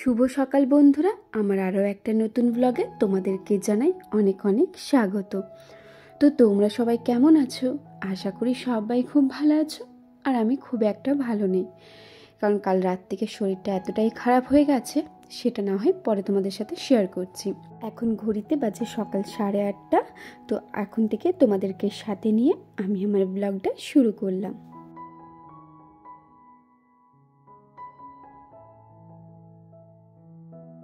শুভ সকাল বন্ধুরা, আমার আরও একটা নতুন ব্লগে তোমাদেরকে জানাই অনেক অনেক স্বাগত। তো তোমরা সবাই কেমন আছো? আশা করি সবাই খুব ভালো আছো। আর আমি খুব একটা ভালো নেই, কারণ কাল রাত থেকে শরীরটা এতটাই খারাপ হয়ে গেছে, সেটা না হয় পরে তোমাদের সাথে শেয়ার করছি। এখন ঘড়িতে বাজে সকাল 8:30। তো এখন থেকে তোমাদেরকে সাথে নিয়ে আমি আমার ব্লগটা শুরু করলাম।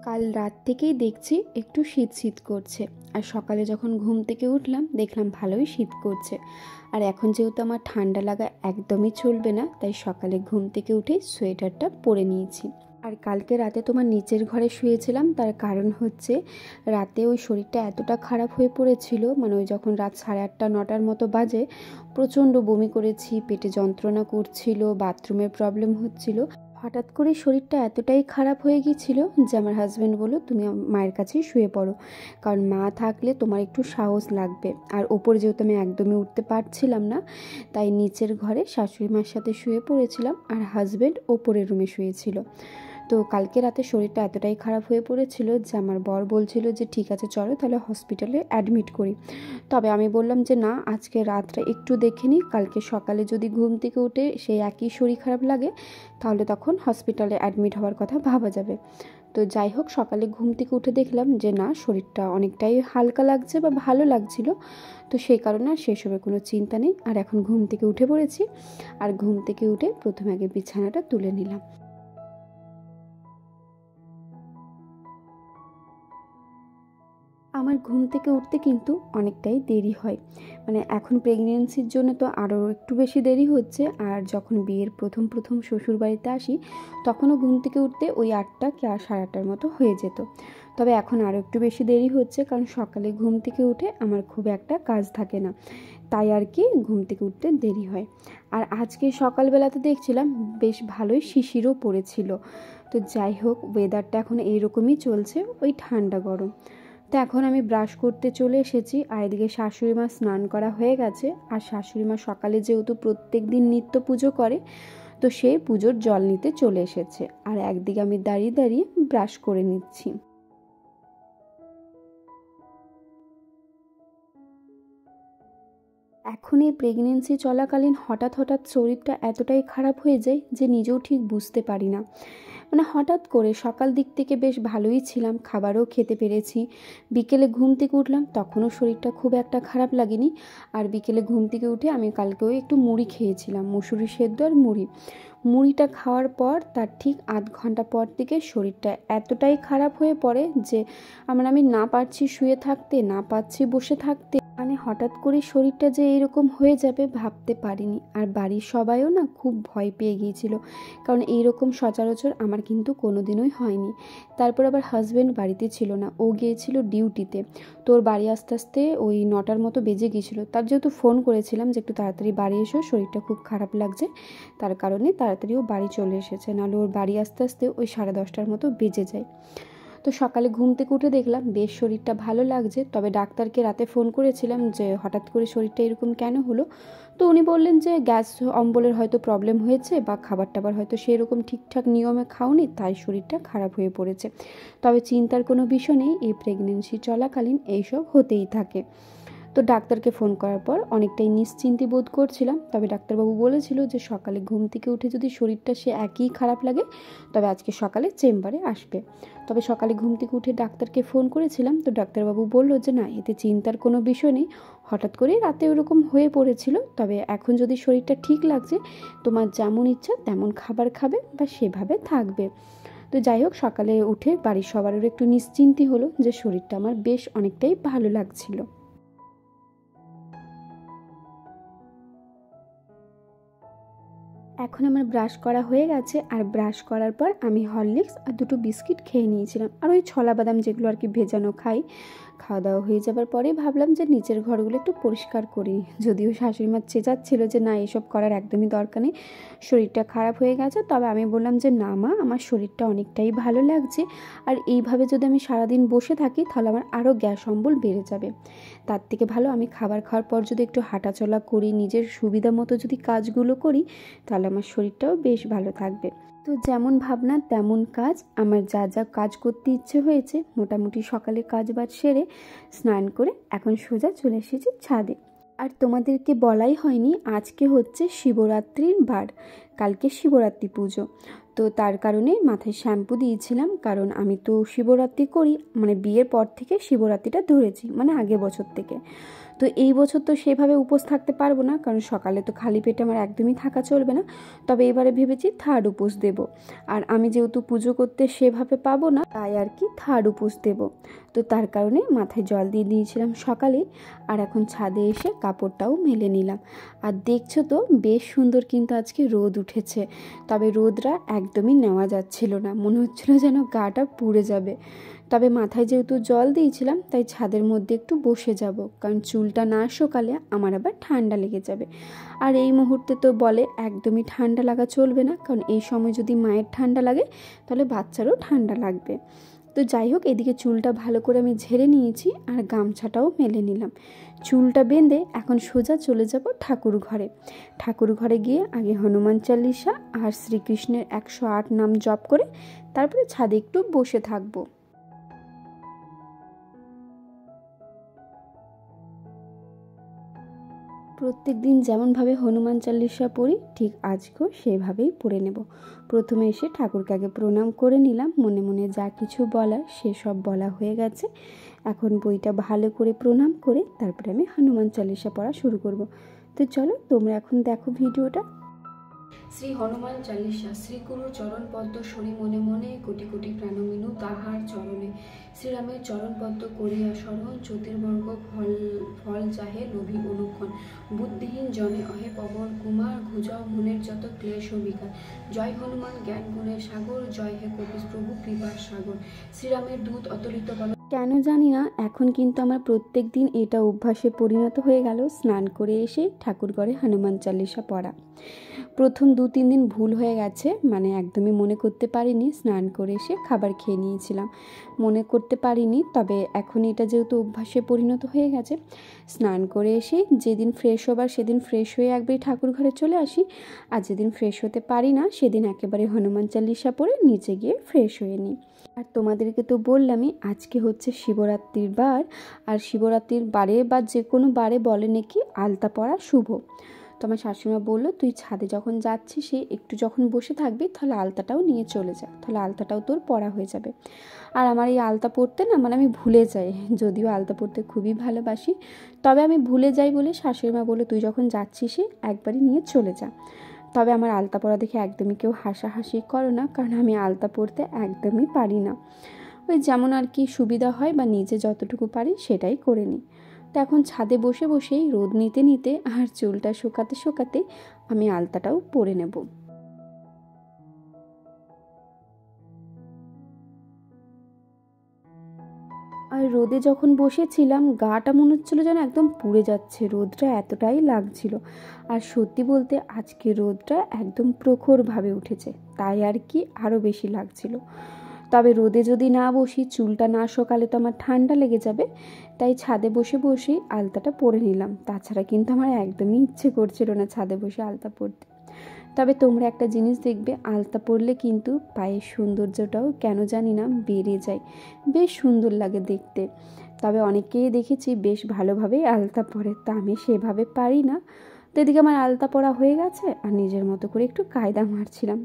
কাল রাত থেকেই দেখছি একটু শীত শীত করছে, আর সকালে যখন ঘুম থেকে উঠলাম দেখলাম ভালোই শীত করছে। আর এখন যেহেতু আমার ঠান্ডা লাগা একদমই চলবে না, তাই সকালে ঘুম থেকে উঠে সোয়েটারটা পরে নিয়েছি। আর কালকে রাতে তোমার নিচের ঘরে শুয়েছিলাম, তার কারণ হচ্ছে রাতে ওই শরীরটা এতটা খারাপ হয়ে পড়েছিল, মানে ওই যখন রাত 8:30 9টার মতো বাজে প্রচণ্ড বমি করেছি, পেটে যন্ত্রণা করছিল, বাথরুমের প্রবলেম হচ্ছিল। হঠাৎ করে শরীরটা এতটাই খারাপ হয়ে গিয়েছিল যে আমার হাজব্যান্ড বলল, তুমি মায়ের কাছেই শুয়ে পড়ো, কারণ মা থাকলে তোমার একটু সাহস লাগবে। আর ওপরে যেহেতু আমি একদমই উঠতে পারছিলাম না, তাই নিচের ঘরে শাশুড়ি মার সাথে শুয়ে পড়েছিলাম, আর হাজব্যান্ড ওপরের রুমে শুয়েছিল। তো কালকে রাতে শরীরটা এতটাই খারাপ হয়ে পড়েছিল যে আমার বর বলছিল যে ঠিক আছে চলো তাহলে হসপিটালে অ্যাডমিট করি। তবে আমি বললাম যে না, আজকে রাতটা একটু দেখে নিই, কালকে সকালে যদি ঘুম থেকে উঠে সেই একই শরীর খারাপ লাগে তাহলে তখন হসপিটালে অ্যাডমিট হওয়ার কথা ভাবা যাবে। তো যাই হোক, সকালে ঘুম থেকে উঠে দেখলাম যে না, শরীরটা অনেকটাই হালকা লাগছে বা ভালো লাগছিল। তো সেই কারণে আর সেসবের কোনো চিন্তা নেই। আর এখন ঘুম থেকে উঠে পড়েছি, আর ঘুম থেকে উঠে প্রথমে আগে বিছানাটা তুলে নিলাম। আমার ঘুম থেকে উঠতে কিন্তু অনেকটাই দেরি হয়, মানে এখন প্রেগনেন্সির জন্য তো আরও একটু বেশি দেরি হচ্ছে। আর যখন বিয়ের প্রথম প্রথম শ্বশুর বাড়িতে আসি তখনও ঘুম থেকে উঠতে ওই 8টা কি 8:30টার মতো হয়ে যেত। তবে এখন আরও একটু বেশি দেরি হচ্ছে, কারণ সকালে ঘুম থেকে উঠে আমার খুব একটা কাজ থাকে না, তাই আর কি ঘুম থেকে উঠতে দেরি হয়। আর আজকে সকালবেলাতে দেখছিলাম বেশ ভালোই শিশিরও পড়েছিল। তো যাই হোক, ওয়েদারটা এখন এইরকমই চলছে, ওই ঠান্ডা গরম। তো এখন আমি ব্রাশ করতে চলে এসেছি, আর এদিকে শাশুড়ি মা স্নান করা হয়ে গেছে। আর শাশুড়ি মা সকালে যেহেতু প্রত্যেক দিন নিত্য পুজো করে, তো সেই পুজোর জল নিতে চলে এসেছে, আর একদিকে আমি দাঁড়িয়ে দাঁড়িয়ে ব্রাশ করে নিচ্ছি। এখন এই প্রেগনেন্সি চলাকালীন হঠাৎ হঠাৎ শরীরটা এতটাই খারাপ হয়ে যায় যে নিজেও ঠিক বুঝতে পারি না। মানে হঠাৎ করে সকাল দিক থেকে বেশ ভালোই ছিলাম, খাবারও খেতে পেরেছি। বিকেলে ঘুম থেকে উঠলাম তখনও শরীরটা খুব একটা খারাপ লাগেনি। আর বিকেলে ঘুম থেকে উঠে আমি কালকেও একটু মুড়ি খেয়েছিলাম, মুসুরি সেদ্ধ আর মুড়ি। মুড়িটা খাওয়ার পর তার ঠিক 8 ঘন্টা পর থেকে শরীরটা এতটাই খারাপ হয়ে পড়ে যে আমি না পারছি শুয়ে থাকতে, না পারছি বসে থাকতে। মানে হঠাৎ করে শরীরটা যে এইরকম হয়ে যাবে ভাবতে পারিনি। আর বাড়ির সবাইও না খুব ভয় পেয়ে গিয়েছিল, কারণ এইরকম সচরাচর আমার কিন্তু কোনোদিনই হয়নি। তারপর আবার হাজব্যান্ড বাড়িতে ছিল না, ও গিয়েছিল ডিউটিতে। তোর বাড়ি আস্তে আস্তে ওই 9টার মতো বেজে গিয়েছিলো। তার যেহেতু ফোন করেছিলাম যে একটু তাড়াতাড়ি বাড়ি এসো, শরীরটা খুব খারাপ লাগছে, তার কারণে তাড়াতাড়ি ও বাড়ি চলে এসেছে, নাহলে ওর বাড়ি আস্তে আস্তে ওই 10:30টার মতো বেজে যায়। তো সকালে ঘুম থেকে উঠে দেখলাম বেশ শরীরটা ভালো লাগছে। তবে ডাক্তারকে রাতে ফোন করেছিলাম যে হঠাৎ করে শরীরটা এরকম কেন হলো। তো উনি বললেন যে গ্যাস অম্বলের হয়তো প্রবলেম হয়েছে, বা খাবার টাবার হয়তো সেরকম ঠিকঠাক নিয়মে খাওনি, তাই শরীরটা খারাপ হয়ে পড়েছে। তবে চিন্তার কোনো বিষয় নেই, এই প্রেগনেন্সি চলাকালীন এইসব হতেই থাকে। তো ডাক্তারকে ফোন করার পর অনেকটাই নিশ্চিন্তি বোধ করছিলাম। তবে ডাক্তারবাবু বলেছিল যে সকালে ঘুম থেকে উঠে যদি শরীরটা সে একই খারাপ লাগে তবে আজকে সকালে চেম্বারে আসবে। তবে সকালে ঘুম থেকে উঠে ডাক্তারকে ফোন করেছিলাম, তো ডাক্তারবাবু বলল যে না, এতে চিন্তার কোনো বিষয় নেই, হঠাৎ করেই রাতে ওরকম হয়ে পড়েছিল। তবে এখন যদি শরীরটা ঠিক লাগছে, তোমার যেমন ইচ্ছা তেমন খাবার খাবে বা সেভাবে থাকবে। তো যাই হোক, সকালে উঠে বাড়ির সবারও একটু নিশ্চিন্তি হলো যে শরীরটা আমার বেশ অনেকটাই ভালো লাগছিল। এখন আমার ব্রাশ করা হয়ে গেছে, আর ব্রাশ করার পর আমি হরলিক্স আর 2টো বিস্কিট খেয়ে নিয়েছিলাম, আর ওই ছোলা বাদাম যেগুলো আর কি ভেজানো খাই। খাওয়া দাওয়া হয়ে যাবার পরে ভাবলাম যে নিচের ঘরগুলো একটু পরিষ্কার করি। যদিও শাশুড়ি মা চেঁচাচ্ছিল যে না এসব করার একদমই দরকার নেই, শরীরটা খারাপ হয়ে গেছে। তবে আমি বললাম যে না মা, আমার শরীরটা অনেকটাই ভালো লাগছে, আর এইভাবে যদি আমি সারাদিন বসে থাকি তাহলে আমার আরও গ্যাস অম্বল বেড়ে যাবে। তার থেকে ভালো আমি খাবার খাওয়ার পর যদি একটু হাঁটাচলা করি, নিজের সুবিধা মতো যদি কাজগুলো করি, তাহলে আমার শরীরটাও বেশ ভালো থাকবে। তো যেমন ভাবনা তেমন কাজ, আমার যা যা কাজ করতে ইচ্ছে হয়েছে মোটামুটি সকালে কাজবাজ সেরে স্নান করে এখন সোজা চলে এসেছি ছাদে। আর তোমাদেরকে বলাই হয়নি, আজকে হচ্ছে শিবরাত্রির বার, কালকে শিবরাত্রি পুজো। তো তার কারণে মাথায় শ্যাম্পু দিয়েছিলাম, কারণ আমি তো শিবরাত্রি করি, মানে বিয়ের পর থেকে শিবরাত্রিটা ধরেছি, মানে আগের বছর থেকে। তো এই বছর তো সেভাবে উপোস থাকতে পারবো না, কারণ সকালে তো খালি পেটে আমার একদমই থাকা চলবে না। তবে এবারে ভেবেছি থার্ড উপোস দেব, আর আমি যেহেতু পুজো করতে সেভাবে পাবো না, তাই আর কি থার্ড উপোস দেব। তো তার কারণে মাথায় জল দিয়ে দিয়েছিলাম সকালে, আর এখন ছাদে এসে কাপড়টাও মেলে নিলাম। আর দেখছো তো বেশ সুন্দর কিন্তু আজকে রোদ উঠেছে, তবে রোদটা একদমই নেওয়া যাচ্ছিল না, মনে হচ্ছিল যেন গাটা পুড়ে যাবে। তবে মাথায় যেহেতু জল দিয়েছিলাম তাই ছাদের মধ্যে একটু বসে যাব, কারণ চুলটা না শুকালে আমার আবার ঠান্ডা লেগে যাবে। আর এই মুহূর্তে তো বলে একদমই ঠান্ডা লাগা চলবে না, কারণ এই সময় যদি মায়ের ঠান্ডা লাগে তাহলে বাচ্চারও ঠান্ডা লাগবে। তো যাই হোক, এদিকে চুলটা ভালো করে আমি ঝেড়ে নিয়েছি আর গামছাটাও মেলে নিলাম। চুলটা বেঁধে এখন সোজা চলে যাব ঠাকুর ঘরে। ঠাকুর ঘরে গিয়ে আগে হনুমান চালিসা আর শ্রীকৃষ্ণের 108 নাম জপ করে তারপরে ছাদে একটু বসে থাকবো। প্রত্যেক দিন যেমনভাবে হনুমান চালিসা পড়ি ঠিক আজকেও সেইভাবেই পড়ে নেব। প্রথমে এসে ঠাকুরকে আগে প্রণাম করে নিলাম, মনে মনে যা কিছু বলার সেসব বলা হয়ে গেছে। এখন বইটা ভালো করে প্রণাম করে তারপরে আমি হনুমান চালিসা পড়া শুরু করব। তো চলো তোমরা এখন দেখো ভিডিওটা। শ্রী হনুমান চালিসা। শ্রী গুরু চরণ পদ্ম সরি মনে মনে, কোটি কোটি প্রাণমিনু তাহার চরণে। শ্রীরামের চরণ পদ্ম করিয়া স্মরণ, জ্যোতির্বর্গ ফল চাহে লোভী অনুক্ষণ। বুদ্ধিহীন জনে অহে পবন কুমার, ঘুজাও মনের যত ক্লেশ বিকার। জয় হনুমান জ্ঞান গুণের সাগর, জয় হে কপিস প্রভু কৃপার সাগর। শ্রীরামের দূত অতলিত বল। কেন জানি না এখন কিন্তু আমার প্রত্যেক দিন এটা অভ্যাসে পরিণত হয়ে গেল, স্নান করে এসে ঠাকুরঘরে হনুমান চালিসা পড়া। প্রথম 2-3 দিন ভুল হয়ে গেছে, মানে একদমই মনে করতে পারিনি, স্নান করে এসে খাবার খেয়ে নিয়েছিলাম, মনে করতে পারিনি। তবে এখন এটা যেহেতু অভ্যাসে পরিণত হয়ে গেছে, স্নান করে এসে যেদিন ফ্রেশ হবার সেদিন ফ্রেশ হয়ে একবারই ঠাকুর ঘরে চলে আসি, আর যেদিন ফ্রেশ হতে পারি না সেদিন একেবারে হনুমান চালিসা পড়ে নিচে গিয়ে ফ্রেশ হয়ে নিই। আর তোমাদেরকে তো বললামই আজকে হচ্ছে শিবরাত্রির বার, আর শিবরাত্রির বারে বা যে কোনো বারে বলে নাকি আলতা পরা শুভ। তো আমার শাশুড়িমা বললো তুই ছাদে যখন যাচ্ছিস একটু যখন বসে থাকবি তাহলে আলতাটাও নিয়ে চলে যা, তাহলে আলতাটাও তোর পরা হয়ে যাবে। আর আমার এই আলতা পরতে না মানে আমি ভুলে যাই, যদিও আলতা পরতে খুবই ভালোবাসি, তবে আমি ভুলে যাই বলে শাশুড়িমা বললো তুই যখন যাচ্ছিস একবারই নিয়ে চলে যা। তবে আমার আলতা পরা দেখে একদমই কেউ হাসাহাসি করো না, কারণ আমি আলতা পরতে একদমই পারি না। ওই যেমন আর কি সুবিধা হয় বা নিজে যতটুকু পারি সেটাই করে নিই। তো এখন ছাদে বসে বসেই রোদ নিতে নিতে আর চুলটা শুকাতে শুকাতে আমি আলতাটাও পরে নেব। আর রোদে যখন বসেছিলাম গাটা মনে হচ্ছিলো যেন একদম পুড়ে যাচ্ছে, রোদটা এতটাই লাগছিল। আর সত্যি বলতে আজকে রোদটা একদম প্রখরভাবে উঠেছে, তাই আর কি আরও বেশি লাগছিল। তবে রোদে যদি না বসি, চুলটা না শুকালে তো আমার ঠান্ডা লেগে যাবে, তাই ছাদে বসে বসেই আলতাটা পরে নিলাম। তাছাড়া কিন্তু আমার একদমই ইচ্ছে করছিল না ছাদে বসে আলতা পরতে। তবে তোমরা একটা জিনিস দেখবে, আলতা পরলে কিন্তু পায়ের সৌন্দর্যটাও কেন জানি না বেড়ে যায়, বেশ সুন্দর লাগে দেখতে। তবে অনেকেই দেখেছি বেশ ভালোভাবেই আলতা পরে, তা আমি সেভাবে পারি না। তো এদিকে আমার আলতা পরা হয়ে গেছে আর নিজের মতো করে একটু কায়দা মারছিলাম।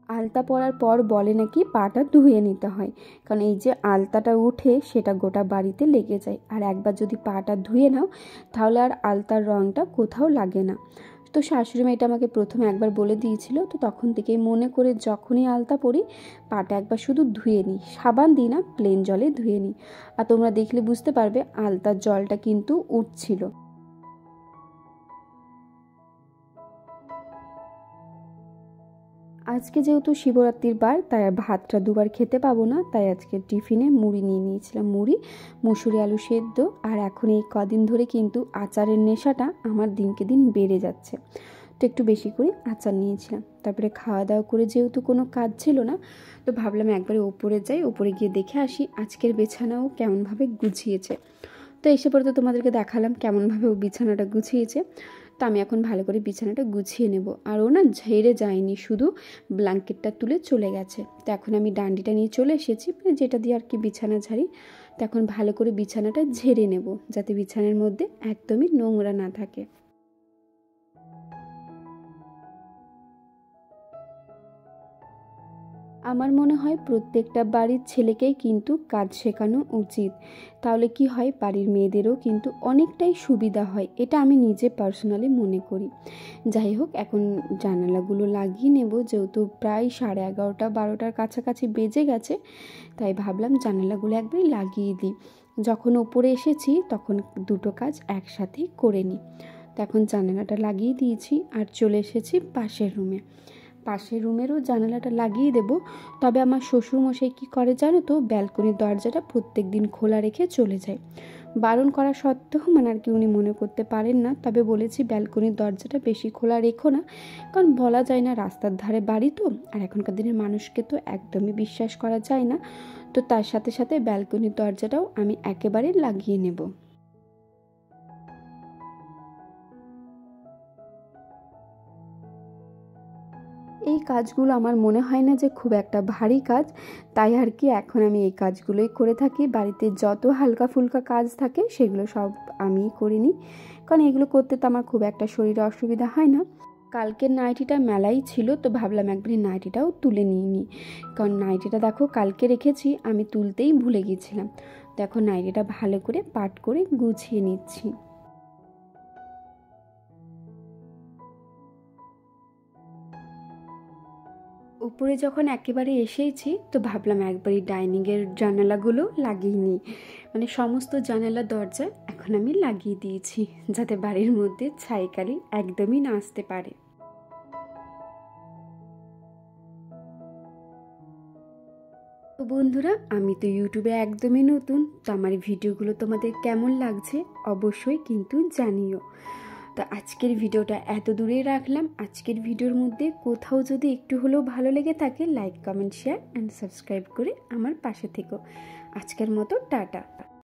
আলতা পরার পর বলে নাকি পাটা ধুয়ে নিতে হয়, কারণ এই যে আলতাটা উঠে সেটা গোটা বাড়িতে লেগে যায়, আর একবার যদি পাটা ধুয়ে নাও তাহলে আর আলতার রঙটা কোথাও লাগে না। তো শাশুড়িমা এটা আমাকে প্রথমে একবার বলে দিয়েছিল, তো তখন থেকেই মনে করে যখনই আলতা পরি পাটা একবার শুধু ধুয়ে নিই, সাবান দিই না, প্লেন জলে ধুয়ে নিই। আর তোমরা দেখলে বুঝতে পারবে আলতার জলটা কিন্তু উঠছিল। আজকে যেহেতু শিবরাত্রির বার, তাই আর ভাতটা দুবার খেতে পাবো না, তাই আজকে টিফিনে মুড়ি নিয়ে নিয়েছিলাম। মুড়ি, মুসুরি আলু সেদ্ধ। আর এখন এই কদিন ধরে কিন্তু আচারের নেশাটা আমার দিনকে দিন বেড়ে যাচ্ছে, তো একটু বেশি করে আচার নিয়েছিলাম। তারপরে খাওয়া দাওয়া করে যেহেতু কোনো কাজ ছিল না, তো ভাবলাম একবারে ওপরে যাই, ওপরে গিয়ে দেখে আসি আজকের বিছানাও কেমনভাবে গুছিয়েছে। তো এসে পরে তো তোমাদেরকে দেখালাম কেমনভাবে ও বিছানাটা গুছিয়েছে। তো আমি এখন ভালো করে বিছানাটা গুছিয়ে নেব। আর ও না ঝেড়ে যায়নি, শুধু ব্ল্যাঙ্কেটটা তুলে চলে গেছে। তো এখন আমি ডান্ডিটা নিয়ে চলে এসেছি, মানে যেটা দিয়ে আর কি বিছানা ঝাড়ি। তো এখন ভালো করে বিছানাটা ঝেড়ে নেব, যাতে বিছানার মধ্যে একদমই নোংরা না থাকে। আমার মনে হয় প্রত্যেকটা বাড়ির ছেলেকেই কিন্তু কাজ শেখানো উচিত, তাহলে কি হয়, বাড়ির মেয়েদেরও কিন্তু অনেকটাই সুবিধা হয়, এটা আমি নিজে পার্সোনালি মনে করি। যাই হোক, এখন জানালাগুলো লাগিয়ে নেব, যেহেতু প্রায় 11:30-12টার কাছাকাছি বেজে গেছে, তাই ভাবলাম জানালাগুলো একবারই লাগিয়ে দিই। যখন ওপরে এসেছি তখন দুটো কাজ একসাথেই করে নিই। তো এখন জানালাটা লাগিয়ে দিয়েছি আর চলে এসেছি পাশের রুমে। পাশের রুমেরও জানালাটা লাগিয়ে দেব। তবে আমার শ্বশুরমশাই কী করে জানো তো, ব্যালকনির দরজাটা প্রত্যেক দিন খোলা রেখে চলে যায়। বারণ করা সত্ত্বেও মানে আর কি উনি মনে করতে পারেন না। তবে বলেছি ব্যালকনির দরজাটা বেশি খোলা রেখো না, কারণ বলা যায় না, রাস্তার ধারে বাড়ি তো, আর এখনকার দিনের মানুষকে তো একদমই বিশ্বাস করা যায় না। তো তার সাথে সাথে ব্যালকনির দরজাটাও আমি একেবারে লাগিয়ে নেব। এই কাজগুলো আমার মনে হয় না যে খুব একটা ভারী কাজ, তাই আর কি এখন আমি এই কাজগুলোই করে থাকি। বাড়িতে যত হালকা ফুলকা কাজ থাকে সেগুলো সব আমিই করে নিই, কারণ এগুলো করতে তো আমার খুব একটা শরীরে অসুবিধা হয় না। কালকের নাইটিটা মেলাই ছিল, তো ভাবলাম একবারে নাইটিটাও তুলে নিয়ে নিই, কারণ নাইটিটা দেখো কালকে রেখেছি, আমি তুলতেই ভুলে গিয়েছিলাম। দেখো নাইটিটা ভালো করে পাট করে গুছিয়ে নিচ্ছি। উপরে যখন একেবারে এসেইছি, তো ভাবলাম একবারই ডাইনিংয়ের জানালাগুলো লাগিয়ে নিই, মানে সমস্ত জানালা দরজা এখন আমি লাগিয়ে দিয়েছি, যাতে বাড়ির মধ্যে ছাইকালি একদমই না আসতে পারে। তো বন্ধুরা, আমি তো ইউটিউবে একদমই নতুন, তো আমার ভিডিওগুলো তোমাদের কেমন লাগছে অবশ্যই কিন্তু জানিও। তো আজকের ভিডিওটা এত দূরেই রাখলাম। আজকের ভিডিওর মধ্যে কোথাও যদি একটু হলেও ভালো লেগে থাকে, like, comment, share and subscribe করে আমার পাশে থেকো। আজকের মতো টাটা।